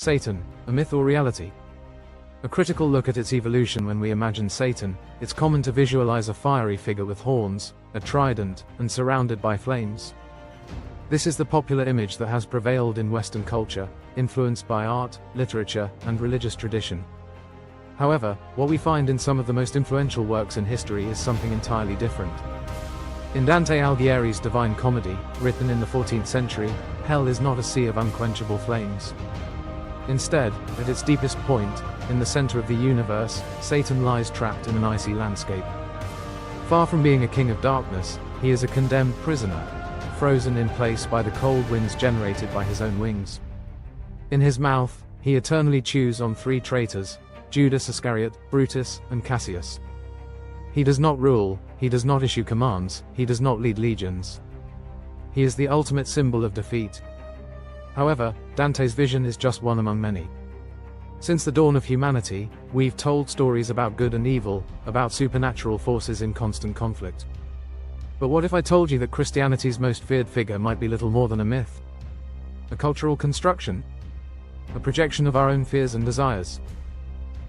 Satan, a myth or reality? A critical look at its evolution. When we imagine Satan, it's common to visualize a fiery figure with horns, a trident, and surrounded by flames. This is the popular image that has prevailed in Western culture, influenced by art, literature, and religious tradition. However, what we find in some of the most influential works in history is something entirely different. In Dante Alighieri's Divine Comedy, written in the 14th century, hell is not a sea of unquenchable flames. Instead, at its deepest point, in the center of the universe, Satan lies trapped in an icy landscape. Far from being a king of darkness, he is a condemned prisoner, frozen in place by the cold winds generated by his own wings. In his mouth, he eternally chews on three traitors: Judas Iscariot, Brutus, and Cassius. He does not rule, he does not issue commands, he does not lead legions. He is the ultimate symbol of defeat. However, Dante's vision is just one among many. Since the dawn of humanity, we've told stories about good and evil, about supernatural forces in constant conflict. But what if I told you that Christianity's most feared figure might be little more than a myth? A cultural construction? A projection of our own fears and desires?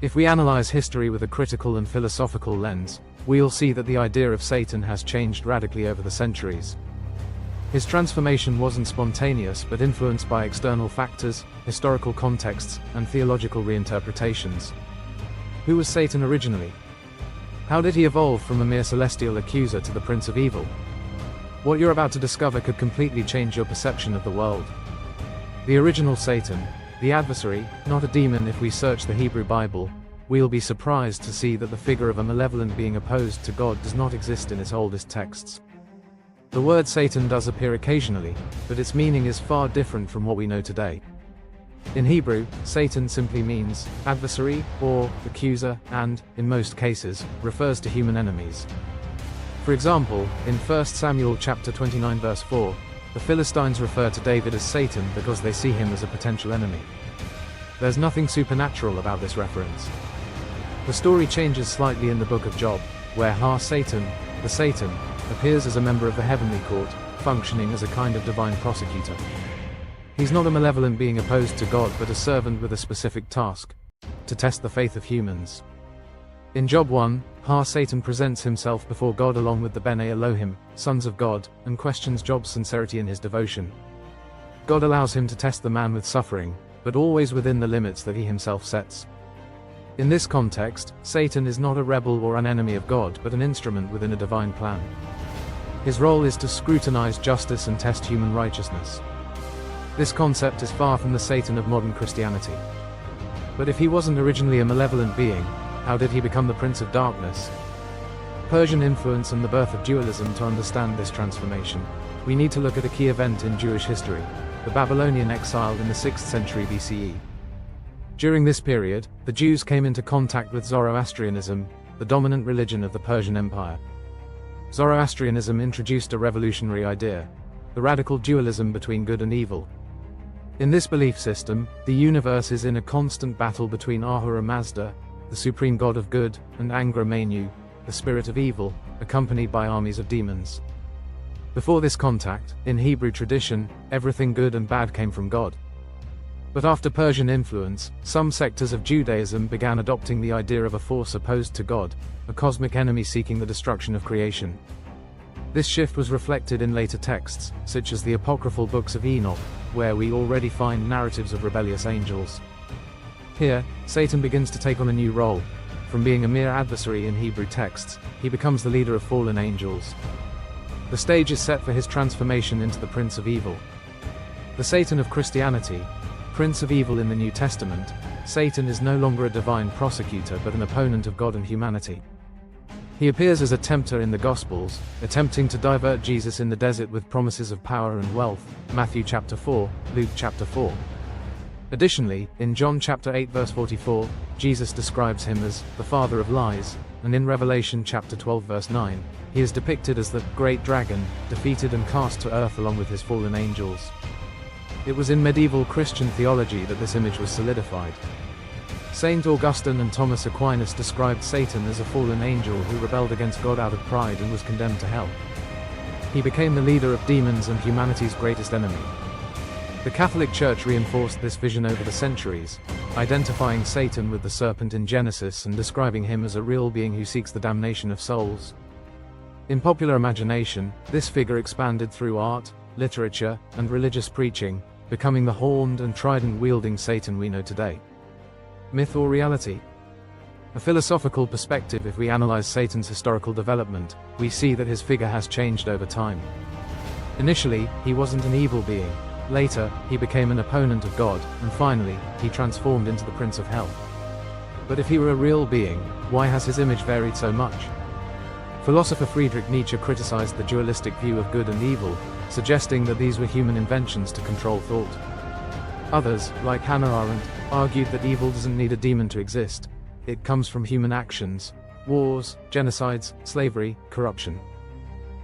If we analyze history with a critical and philosophical lens, we'll see that the idea of Satan has changed radically over the centuries. His transformation wasn't spontaneous but influenced by external factors, historical contexts, and theological reinterpretations. Who was Satan originally? How did he evolve from a mere celestial accuser to the Prince of Evil? What you're about to discover could completely change your perception of the world. The original Satan, the adversary, not a demon. If we search the Hebrew Bible, we'll be surprised to see that the figure of a malevolent being opposed to God does not exist in its oldest texts. The word Satan does appear occasionally, but its meaning is far different from what we know today. In Hebrew, Satan simply means adversary or accuser and, in most cases, refers to human enemies. For example, in 1 Samuel chapter 29 verse 4, the Philistines refer to David as Satan because they see him as a potential enemy. There's nothing supernatural about this reference. The story changes slightly in the book of Job, where Satan, the Satan, appears as a member of the heavenly court, functioning as a kind of divine prosecutor. He's not a malevolent being opposed to God but a servant with a specific task: to test the faith of humans. In Job 1, Satan presents himself before God along with the Bene Elohim, sons of God, and questions Job's sincerity in his devotion. God allows him to test the man with suffering, but always within the limits that he himself sets. In this context, Satan is not a rebel or an enemy of God but an instrument within a divine plan. His role is to scrutinize justice and test human righteousness. This concept is far from the Satan of modern Christianity. But if he wasn't originally a malevolent being, how did he become the Prince of Darkness? Persian influence and the birth of dualism. To understand this transformation, we need to look at a key event in Jewish history: the Babylonian exile in the 6th century BCE. During this period, the Jews came into contact with Zoroastrianism, the dominant religion of the Persian Empire. Zoroastrianism introduced a revolutionary idea: the radical dualism between good and evil. In this belief system, the universe is in a constant battle between Ahura Mazda, the supreme god of good, and Angra Mainyu, the spirit of evil, accompanied by armies of demons. Before this contact, in Hebrew tradition, everything good and bad came from God. But after Persian influence, some sectors of Judaism began adopting the idea of a force opposed to God, a cosmic enemy seeking the destruction of creation. This shift was reflected in later texts, such as the apocryphal books of Enoch, where we already find narratives of rebellious angels. Here, Satan begins to take on a new role. From being a mere adversary in Hebrew texts, he becomes the leader of fallen angels. The stage is set for his transformation into the Prince of Evil. The Satan of Christianity, Prince of Evil in the New Testament, Satan is no longer a divine prosecutor but an opponent of God and humanity. He appears as a tempter in the Gospels, attempting to divert Jesus in the desert with promises of power and wealth, Matthew chapter 4, Luke chapter 4. Additionally, in John chapter 8 verse 44, Jesus describes him as the father of lies, and in Revelation chapter 12 verse 9, he is depicted as the great dragon, defeated and cast to earth along with his fallen angels. It was in medieval Christian theology that this image was solidified. Saint Augustine and Thomas Aquinas described Satan as a fallen angel who rebelled against God out of pride and was condemned to hell. He became the leader of demons and humanity's greatest enemy. The Catholic Church reinforced this vision over the centuries, identifying Satan with the serpent in Genesis and describing him as a real being who seeks the damnation of souls. In popular imagination, this figure expanded through art, literature, and religious preaching, becoming the horned and trident-wielding Satan we know today. Myth or reality? A philosophical perspective. If we analyze Satan's historical development, we see that his figure has changed over time. Initially, he wasn't an evil being. Later, he became an opponent of God, and finally, he transformed into the Prince of Hell. But if he were a real being, why has his image varied so much? Philosopher Friedrich Nietzsche criticized the dualistic view of good and evil, suggesting that these were human inventions to control thought. Others, like Hannah Arendt, argued that evil doesn't need a demon to exist. It comes from human actions: wars, genocides, slavery, corruption.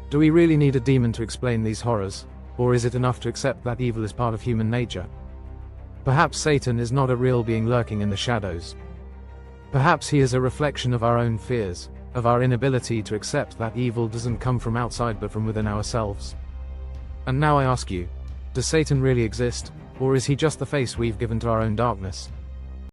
Do we really need a demon to explain these horrors, or is it enough to accept that evil is part of human nature? Perhaps Satan is not a real being lurking in the shadows. Perhaps he is a reflection of our own fears, of our inability to accept that evil doesn't come from outside but from within ourselves. And now I ask you, does Satan really exist, or is he just the face we've given to our own darkness?